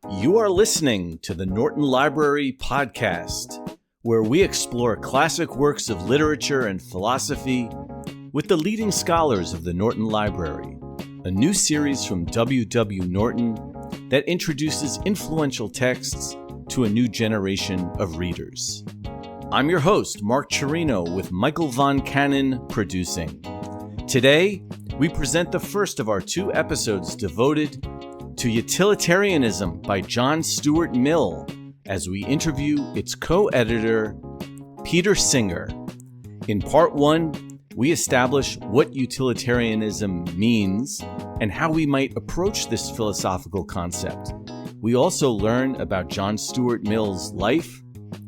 You are listening to the Norton Library Podcast, where we explore classic works of literature and philosophy with the leading scholars of the Norton Library, a new series from W. W. Norton that introduces influential texts to a new generation of readers. I'm your host, Mark Chirino, with Michael Von Cannon producing. Today, we present the first of our two episodes devoted to Utilitarianism by John Stuart Mill, as we interview its co-editor, Peter Singer. In part one, we establish what utilitarianism means and how we might approach this philosophical concept. We also learn about John Stuart Mill's life,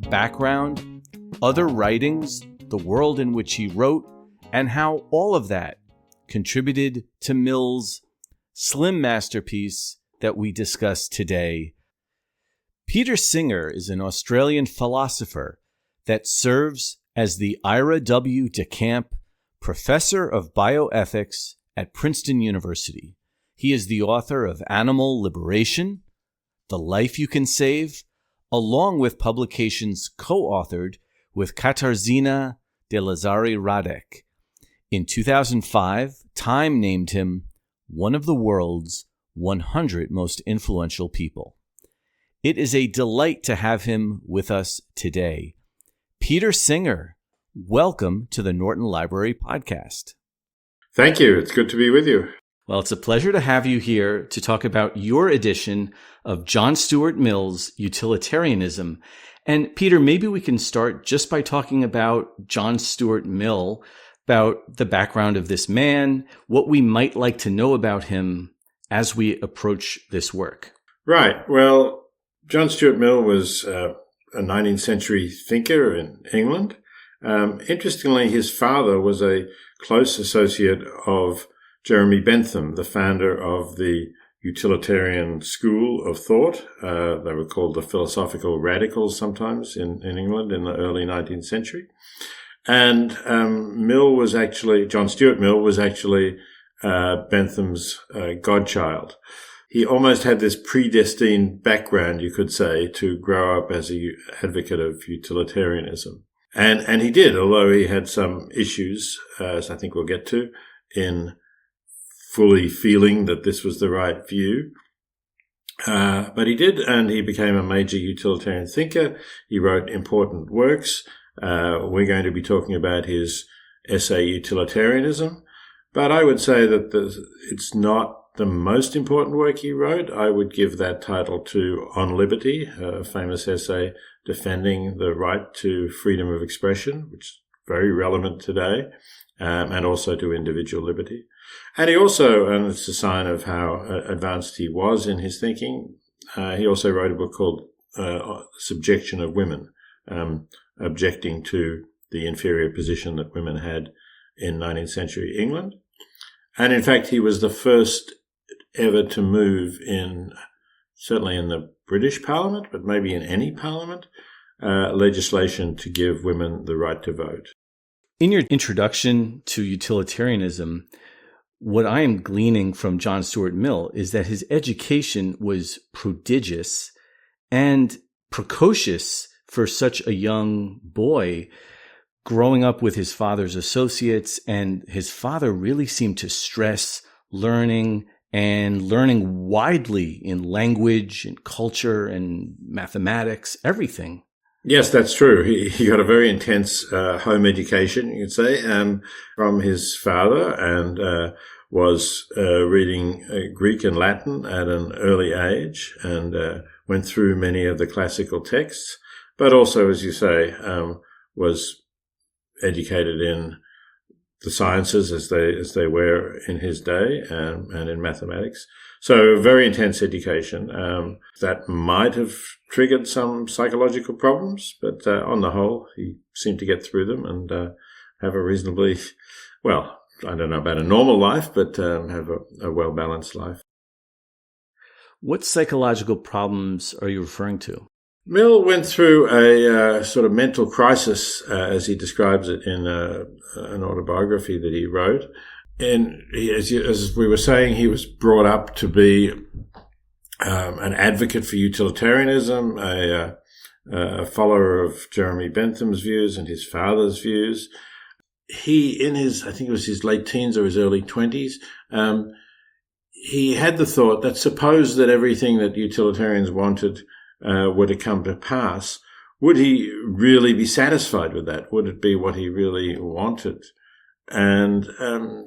background, other writings, the world in which he wrote, and how all of that contributed to Mill's slim masterpiece that we discuss today. Peter Singer is an Australian philosopher that serves as the Ira W. DeCamp Professor of Bioethics at Princeton University. He is the author of Animal Liberation, The Life You Can Save, along with publications co-authored with Katarzyna de Lazari Radek. In 2005, Time named him one of the world's 100 most influential people. It is a delight to have him with us today. Peter Singer, welcome to the Norton Library Podcast. Thank you. It's good to be with you. Well, it's a pleasure to have you here to talk about your edition of John Stuart Mill's Utilitarianism. And Peter, maybe we can start just by talking about John Stuart Mill, about the background of this man, what we might like to know about him as we approach this work. Right. Well, John Stuart Mill was a 19th century thinker in England. Interestingly, his father was a close associate of Jeremy Bentham, the founder of the utilitarian school of thought. They were called the philosophical radicals sometimes in England in the early 19th century. And John Stuart Mill was actually Bentham's godchild. He almost had this predestined background, you could say, to grow up as an advocate of utilitarianism. And he did, although he had some issues, as I think we'll get to, in fully feeling that this was the right view. But he did, and he became a major utilitarian thinker. He wrote important works. We're going to be talking about his essay, Utilitarianism. But I would say that it's not the most important work he wrote. I would give that title to On Liberty, a famous essay defending the right to freedom of expression, which is very relevant today, and also to individual liberty. And he also, and it's a sign of how advanced he was in his thinking, he also wrote a book called Subjection of Women, objecting to the inferior position that women had in 19th century England. And in fact, he was the first ever to move certainly in the British Parliament, but maybe in any parliament, legislation to give women the right to vote. In your introduction to utilitarianism, what I am gleaning from John Stuart Mill is that his education was prodigious and precocious for such a young boy, growing up with his father's associates, and his father really seemed to stress learning and learning widely in language and culture and mathematics, everything. Yes, that's true. He got a very intense home education, you could say, from his father, and was reading Greek and Latin at an early age, and went through many of the classical texts, but also, as you say, was educated in the sciences as they were in his day, and in mathematics. So very intense education. That might have triggered some psychological problems, but on the whole, he seemed to get through them and have a reasonably, well, I don't know about a normal life, but have a well-balanced life. What psychological problems are you referring to? Mill went through a sort of mental crisis, as he describes it in an autobiography that he wrote. And as we were saying, he was brought up to be an advocate for utilitarianism, a follower of Jeremy Bentham's views and his father's views. He, in his, I think it was his late teens or his early 20s, he had the thought that suppose that everything that utilitarians wanted were to come to pass, would he really be satisfied with that? Would it be what he really wanted? And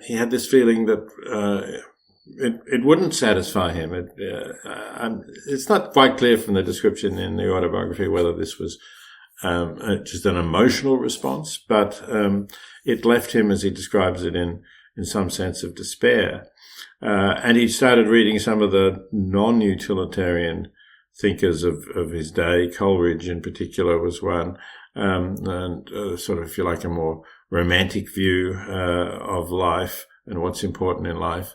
he had this feeling that it wouldn't satisfy him. It's not quite clear from the description in the autobiography whether this was just an emotional response, but it left him, as he describes it, in some sense of despair. And he started reading some of the non-utilitarian thinkers of his day. Coleridge, in particular, was one, and sort of, if you like, a more romantic view of life and what's important in life.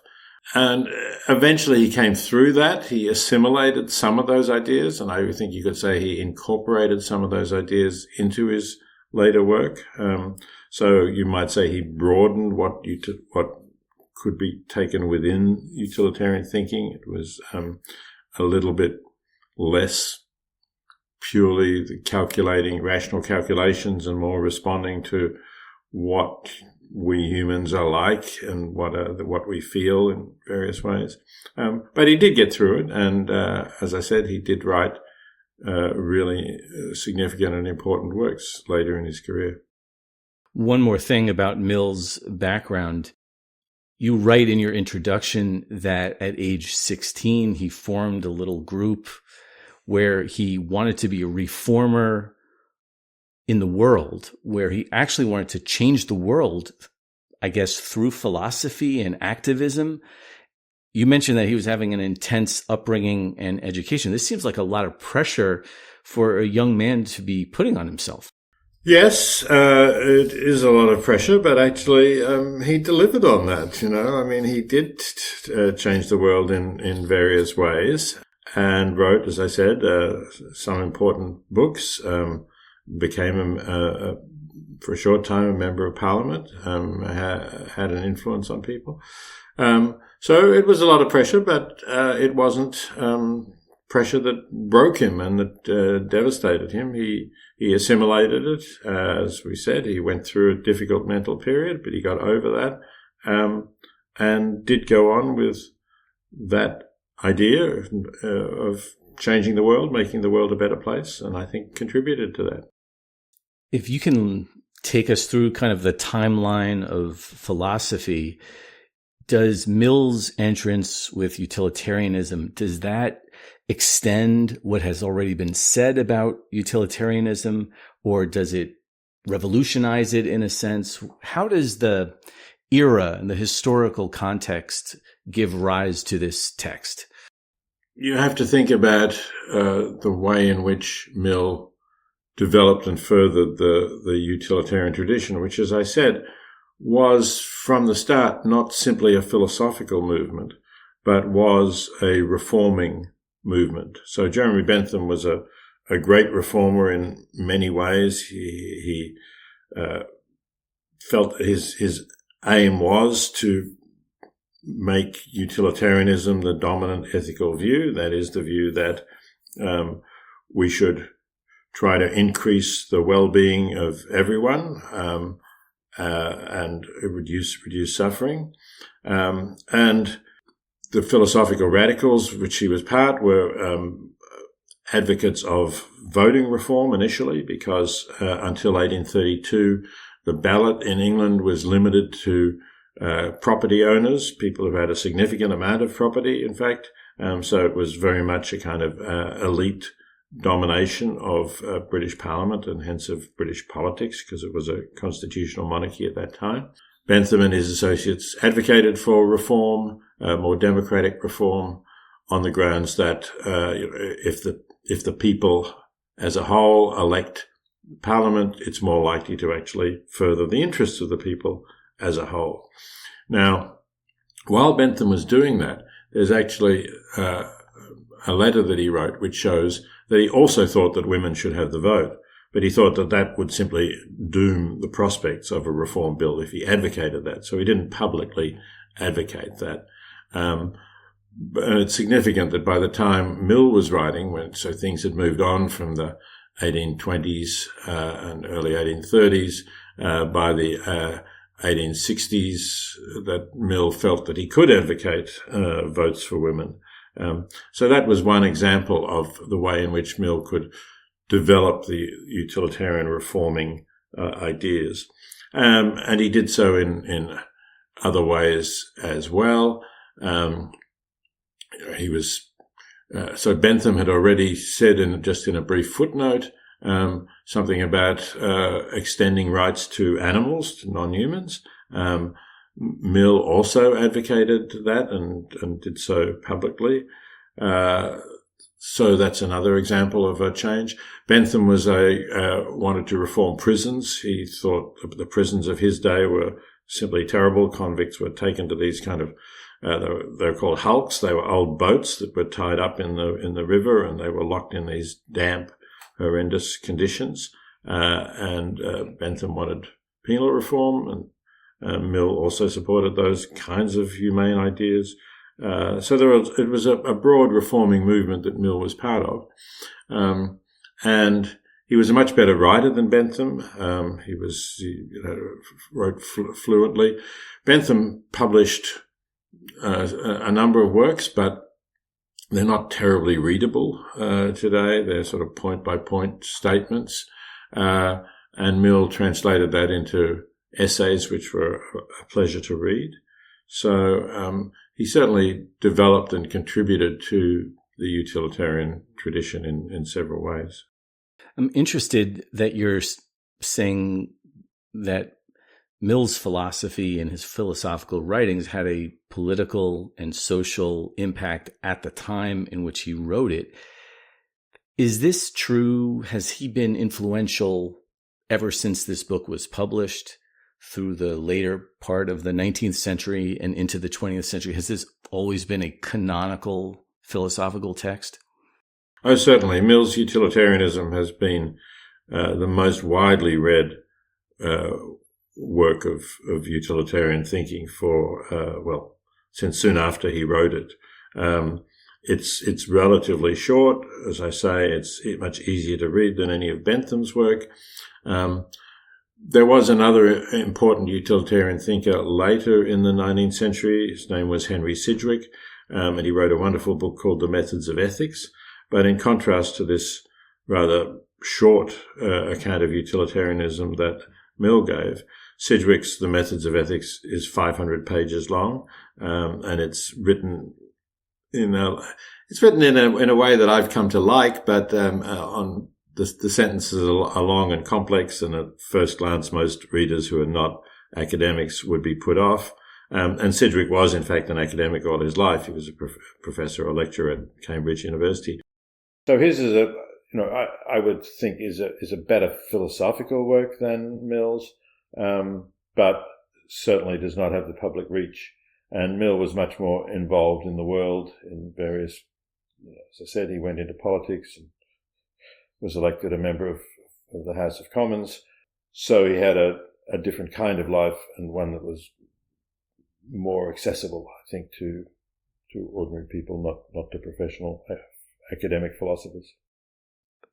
And eventually he came through that. He assimilated some of those ideas, and I think you could say he incorporated some of those ideas into his later work. So you might say he broadened what could be taken within utilitarian thinking. It was a little bit less purely the calculating, rational calculations, and more responding to what we humans are like and what we feel in various ways. But he did get through it, and as I said, he did write really significant and important works later in his career. One more thing about Mill's background. You write in your introduction that at age 16, he formed a little group where he wanted to be a reformer in the world, where he actually wanted to change the world, I guess, through philosophy and activism. You mentioned that he was having an intense upbringing and education. This seems like a lot of pressure for a young man to be putting on himself. Yes, it is a lot of pressure, but actually he delivered on that. I mean, he did change the world in various ways and wrote, as I said, some important books, became, for a short time, a member of parliament, had an influence on people. So it was a lot of pressure, but it wasn't pressure that broke him and that devastated him. He assimilated it, as we said. He went through a difficult mental period, but he got over that, and did go on with that idea of changing the world, making the world a better place, and I think contributed to that. If you can take us through kind of the timeline of philosophy, does Mill's entrance with utilitarianism, does that extend what has already been said about utilitarianism, or does it revolutionize it in a sense? How does the era and the historical context give rise to this text? You have to think about the way in which Mill developed and furthered the utilitarian tradition, which, as I said, was from the start not simply a philosophical movement, but was a reforming movement. So Jeremy Bentham was a great reformer in many ways. He felt his aim was to make utilitarianism the dominant ethical view. That is, the view that we should try to increase the well-being of everyone and reduce suffering. And the philosophical radicals, which he was part, were advocates of voting reform initially, because until 1832, the ballot in England was limited to property owners, people who had a significant amount of property, in fact. So it was very much a kind of elite domination of British Parliament and hence of British politics, because it was a constitutional monarchy at that time. Bentham and his associates advocated for reform, more democratic reform, on the grounds that if the people as a whole elect Parliament, it's more likely to actually further the interests of the people as a whole. Now, while Bentham was doing that, there's actually a letter that he wrote which shows that he also thought that women should have the vote, but he thought that that would simply doom the prospects of a reform bill if he advocated that. So he didn't publicly advocate that. it's significant that by the time Mill was writing, so things had moved on from the 1820s and early 1830s, by the 1860s, that Mill felt that he could advocate votes for women. So that was one example of the way in which Mill could develop the utilitarian reforming ideas. And he did so in other ways as well. So Bentham had already said just in a brief footnote, something about extending rights to animals, to non-humans. Mill also advocated that and did so publicly. So that's another example of a change. Bentham wanted to reform prisons. He thought the prisons of his day were simply terrible. Convicts were taken to these kind of they were called hulks. They were old boats that were tied up in the river, and they were locked in these damp, horrendous conditions. And Bentham wanted penal reform, and Mill also supported those kinds of humane ideas. So it was a broad reforming movement that Mill was part of. And he was a much better writer than Bentham. He wrote fluently. Bentham published a number of works, but they're not terribly readable today. They're sort of point-by-point statements. And Mill translated that into essays, which were a pleasure to read. So he certainly developed and contributed to the utilitarian tradition in several ways. I'm interested that you're saying that Mill's philosophy and his philosophical writings had a political and social impact at the time in which he wrote it. Is this true? Has he been influential ever since this book was published through the later part of the 19th century and into the 20th century? Has this always been a canonical philosophical text? Oh, certainly. Mill's Utilitarianism has been the most widely read work of utilitarian thinking since soon after he wrote it. It's relatively short. As I say, it's much easier to read than any of Bentham's work. There was another important utilitarian thinker later in the 19th century. His name was Henry Sidgwick, and he wrote a wonderful book called The Methods of Ethics. But in contrast to this rather short account of utilitarianism that Mill gave, Sidgwick's The Methods of Ethics is 500 pages long, and it's written in a way that I've come to like, but on the sentences are long and complex, and at first glance, most readers who are not academics would be put off. And Sidgwick was, in fact, an academic all his life. He was a professor or lecturer at Cambridge University. So his is I would think is a better philosophical work than Mill's, but certainly does not have the public reach. And Mill was much more involved in the world in various, as I said, he went into politics and was elected a member of the House of Commons. So he had a different kind of life, and one that was more accessible, I think, to ordinary people, not to professional academic philosophers.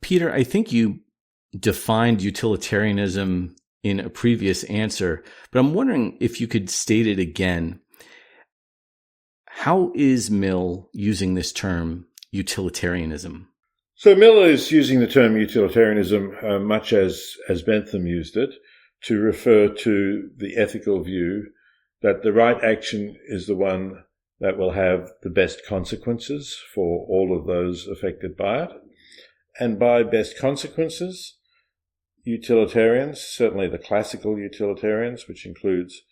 Peter, I think you defined utilitarianism in a previous answer, but I'm wondering if you could state it again. How is Mill using this term, utilitarianism? So Mill is using the term utilitarianism much as Bentham used it, to refer to the ethical view that the right action is the one that will have the best consequences for all of those affected by it. And by best consequences, utilitarians, certainly the classical utilitarians, which includes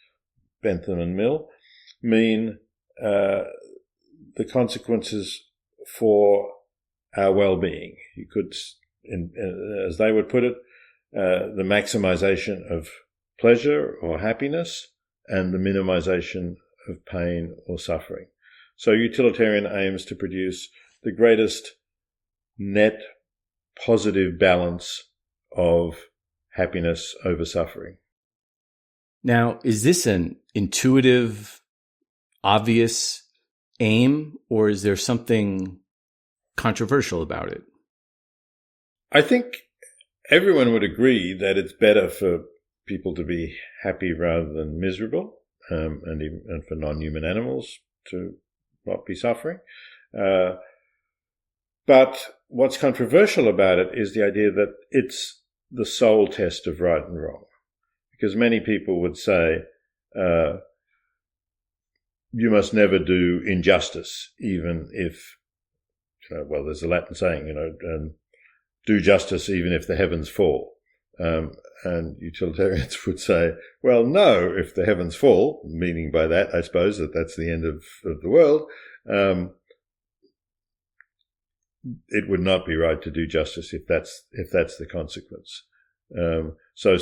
Bentham and Mill, mean the consequences for our well-being. You could, as they would put it, the maximization of pleasure or happiness and the minimization of pain or suffering. So utilitarian aims to produce the greatest net positive balance of happiness over suffering. Now, is this an intuitive, obvious aim, or is there something controversial about it? I think everyone would agree that it's better for people to be happy rather than miserable, and for non-human animals to not be suffering. But what's controversial about it is the idea that it's the sole test of right and wrong. Because many people would say, you must never do injustice, even if, well, there's a Latin saying, do justice even if the heavens fall. And utilitarians would say, well, no, if the heavens fall, meaning by that, I suppose, that's the end of the world, it would not be right to do justice if that's the consequence. So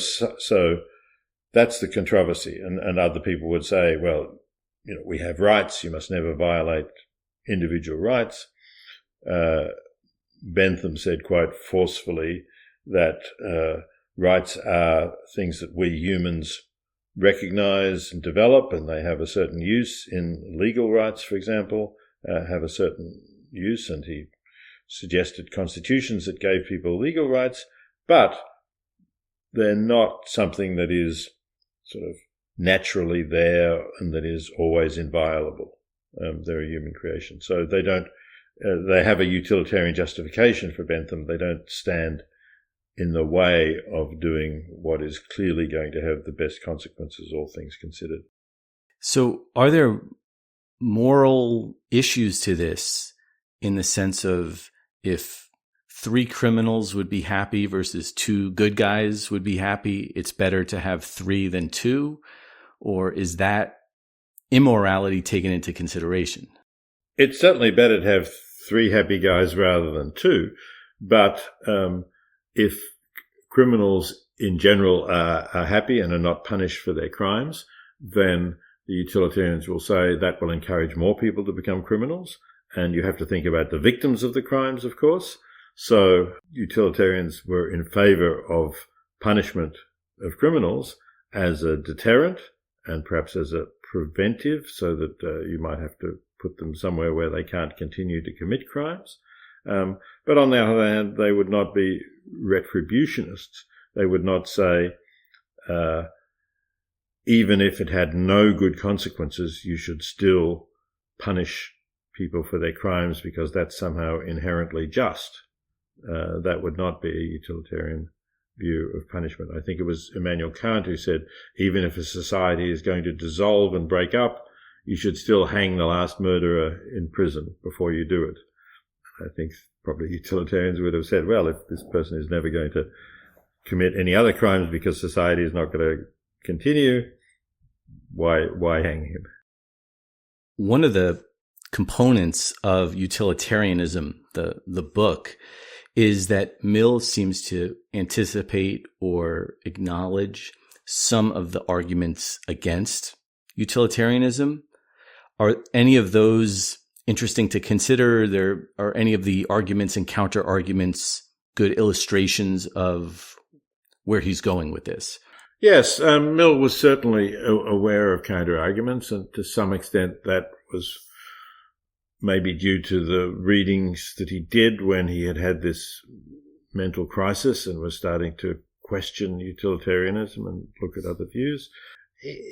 that's the controversy. And other people would say, well, we have rights, you must never violate individual rights. Bentham said quite forcefully that rights are things that we humans recognize and develop, and they have a certain use. In legal rights, for example, have a certain use, and he suggested constitutions that gave people legal rights, but they're not something that is sort of naturally there and that is always inviolable. They're a human creation. So they don't, they have a utilitarian justification for Bentham. They don't stand in the way of doing what is clearly going to have the best consequences, all things considered. So are there moral issues to this in the sense of if 3 criminals would be happy versus 2 good guys would be happy, it's better to have 3 than 2? Or is that immorality taken into consideration? It's certainly better to have 3 happy guys rather than 2. But if criminals in general are happy and are not punished for their crimes, then the utilitarians will say that will encourage more people to become criminals. And you have to think about the victims of the crimes, of course. So utilitarians were in favor of punishment of criminals as a deterrent and perhaps as a preventive, so that you might have to put them somewhere where they can't continue to commit crimes. But on the other hand, they would not be retributionists. They would not say, even if it had no good consequences, you should still punish people for their crimes because that's somehow inherently just. That would not be a utilitarian view of punishment. I think it was Immanuel Kant who said, even if a society is going to dissolve and break up, you should still hang the last murderer in prison before you do it. I think probably utilitarians would have said, well, if this person is never going to commit any other crimes because society is not going to continue, why hang him? One of the components of utilitarianism, the book, is that Mill seems to anticipate or acknowledge some of the arguments against utilitarianism. Are any of those interesting to consider? Are any of the arguments and counter arguments good illustrations of where he's going with this? Yes, Mill was certainly aware of counter arguments, and to some extent that was maybe due to the readings that he did when he had this mental crisis and was starting to question utilitarianism and look at other views.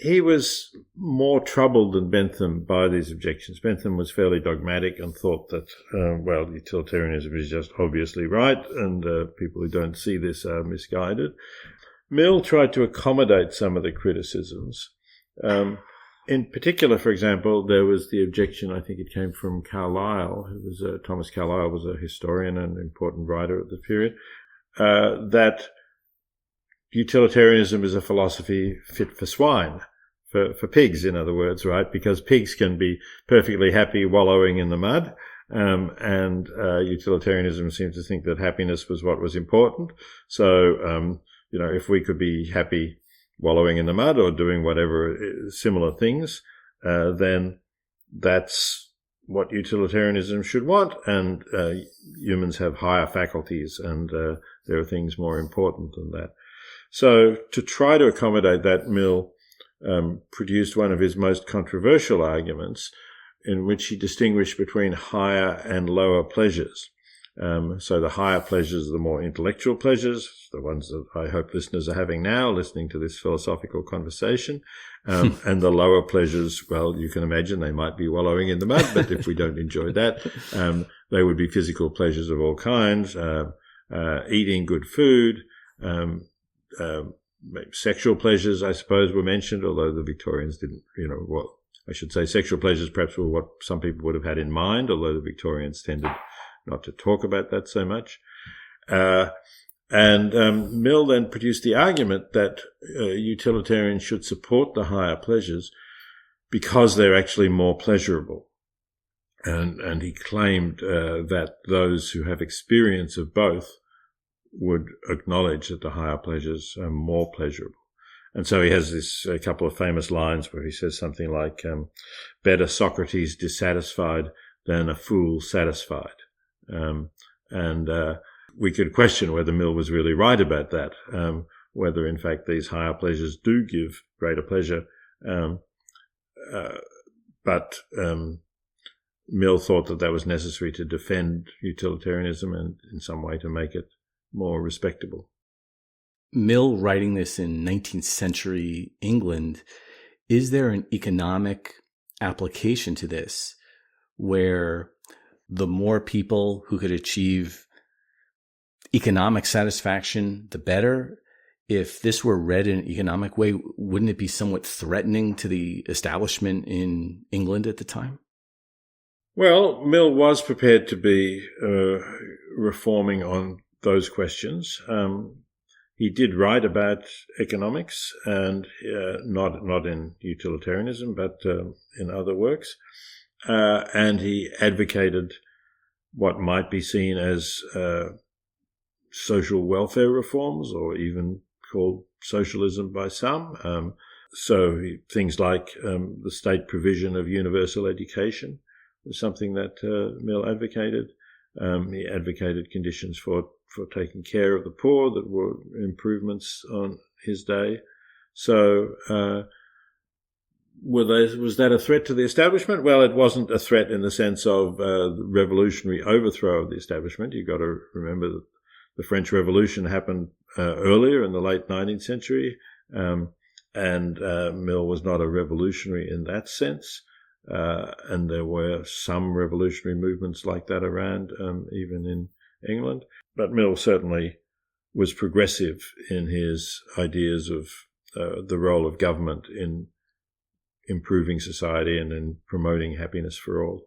He was more troubled than Bentham by these objections. Bentham was fairly dogmatic and thought that, utilitarianism is just obviously right, and people who don't see this are misguided. Mill tried to accommodate some of the criticisms. In particular, for example, there was the objection, I think it came from Carlyle, Thomas Carlyle was a historian and important writer at the period, that utilitarianism is a philosophy fit for swine, for pigs, in other words, right? Because pigs can be perfectly happy wallowing in the mud, and utilitarianism seemed to think that happiness was what was important. So, if we could be happy wallowing in the mud or doing whatever similar things, then that's what utilitarianism should want, and humans have higher faculties, and there are things more important than that. So to try to accommodate that, Mill produced one of his most controversial arguments, in which he distinguished between higher and lower pleasures. So the higher pleasures are the more intellectual pleasures, the ones that I hope listeners are having now, listening to this philosophical conversation. And the lower pleasures, well, you can imagine they might be wallowing in the mud, but if we don't enjoy that, they would be physical pleasures of all kinds, eating good food, sexual pleasures, I suppose, were mentioned, although the Victorians didn't, I should say sexual pleasures perhaps were what some people would have had in mind, although the Victorians tended not to talk about that so much. And Mill then produced the argument that utilitarians should support the higher pleasures because they're actually more pleasurable. And he claimed that those who have experience of both would acknowledge that the higher pleasures are more pleasurable. And so he has a couple of famous lines where he says something like, better Socrates dissatisfied than a fool satisfied. We could question whether Mill was really right about that, whether in fact these higher pleasures do give greater pleasure. But Mill thought that was necessary to defend utilitarianism and in some way to make it more respectable. Mill, writing this in 19th century England, is there an economic application to this where the more people who could achieve economic satisfaction, the better? If this were read in an economic way, wouldn't it be somewhat threatening to the establishment in England at the time? Well, Mill was prepared to be reforming on those questions. He did write about economics, and not in utilitarianism, but in other works. And he advocated what might be seen as social welfare reforms, or even called socialism by some. So things like the state provision of universal education was something that Mill advocated. He advocated conditions for taking care of the poor that were improvements on his day. So was that a threat to the establishment? Well, it wasn't a threat in the sense of the revolutionary overthrow of the establishment. You've got to remember that the French Revolution happened earlier in the late 19th century, and Mill was not a revolutionary in that sense. And there were some revolutionary movements like that around, even in England. But Mill certainly was progressive in his ideas of the role of government in improving society and in promoting happiness for all.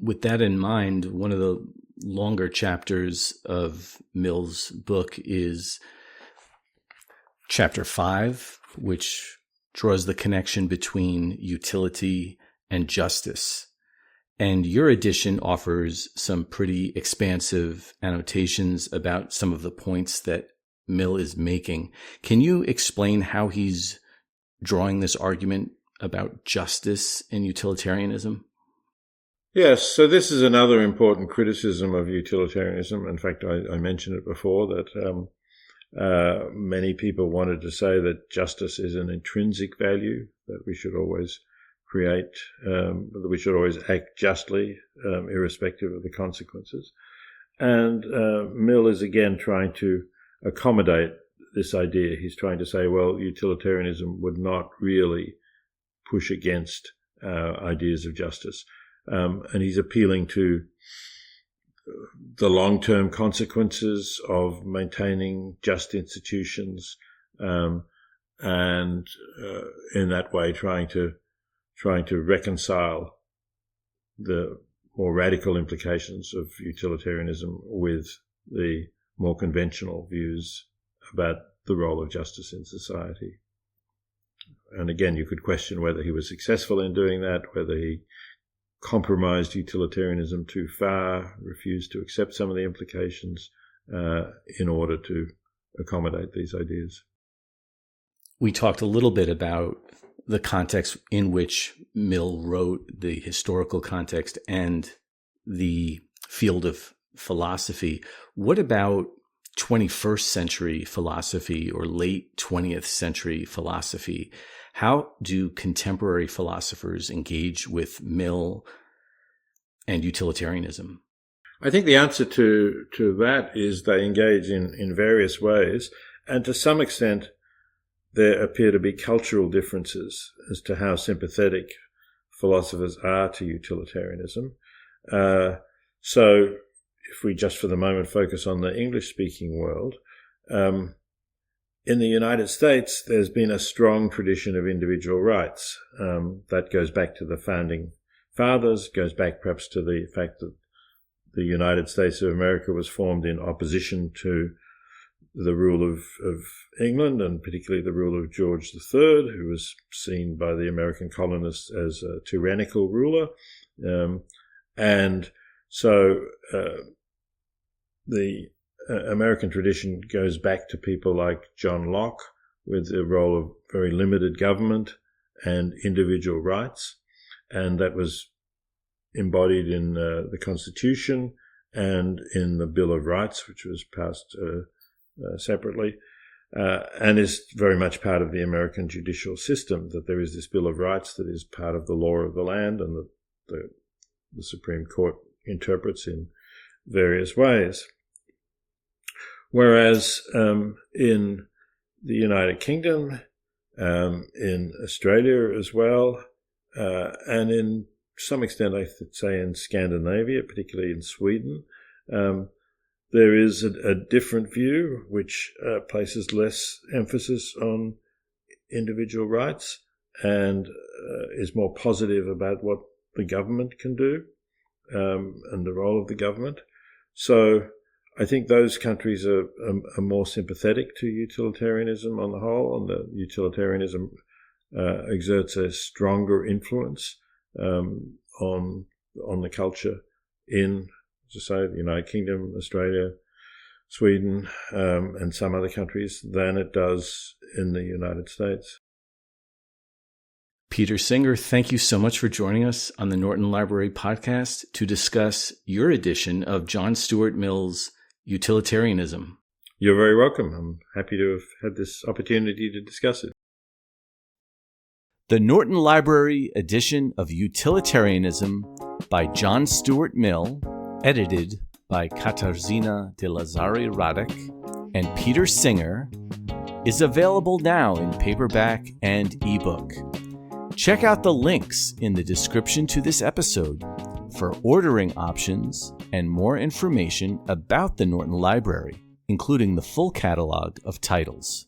With that in mind, one of the longer chapters of Mill's book is chapter 5, which draws the connection between utility and justice. And your edition offers some pretty expansive annotations about some of the points that Mill is making. Can you explain how he's drawing this argument about justice and utilitarianism? Yes, so this is another important criticism of utilitarianism. In fact, I mentioned it before, that many people wanted to say that justice is an intrinsic value, that we should always create, that we should always act justly, irrespective of the consequences. And Mill is again trying to accommodate this idea. He's trying to say, well, utilitarianism would not really push against ideas of justice. And he's appealing to the long-term consequences of maintaining just institutions, and in that way trying to reconcile the more radical implications of utilitarianism with the more conventional views about the role of justice in society. And again, you could question whether he was successful in doing that, whether he compromised utilitarianism too far, refused to accept some of the implications in order to accommodate these ideas. We talked a little bit about the context in which Mill wrote, the historical context and the field of philosophy. What about 21st century philosophy or late 20th century philosophy? How do contemporary philosophers engage with Mill and utilitarianism? I think the answer to that is they engage in various ways, and to some extent there appear to be cultural differences as to how sympathetic philosophers are to utilitarianism. So if we just for the moment focus on the English-speaking world, in the United States there's been a strong tradition of individual rights. That goes back to the founding fathers, goes back perhaps to the fact that the United States of America was formed in opposition to the rule of England, and particularly the rule of George III, who was seen by the American colonists as a tyrannical ruler. And so the American tradition goes back to people like John Locke, with the role of very limited government and individual rights. And that was embodied in the Constitution and in the Bill of Rights, which was passed separately, and is very much part of the American judicial system, that there is this Bill of Rights that is part of the law of the land and that the Supreme Court interprets in various ways. Whereas in the United Kingdom, in Australia as well, and in some extent, I should say, in Scandinavia, particularly in Sweden, there is a different view which places less emphasis on individual rights and is more positive about what the government can do and the role of the government. So I think those countries are more sympathetic to utilitarianism on the whole, and that utilitarianism exerts a stronger influence on the culture in, as I say, the United Kingdom, Australia, Sweden, and some other countries than it does in the United States. Peter Singer, thank you so much for joining us on the Norton Library podcast to discuss your edition of John Stuart Mill's Utilitarianism. You're very welcome. I'm happy to have had this opportunity to discuss it. The Norton Library edition of Utilitarianism by John Stuart Mill, edited by Katarzyna de Lazari Radek and Peter Singer, is available now in paperback and ebook. Check out the links in the description to this episode for ordering options and more information about the Norton Library, including the full catalog of titles.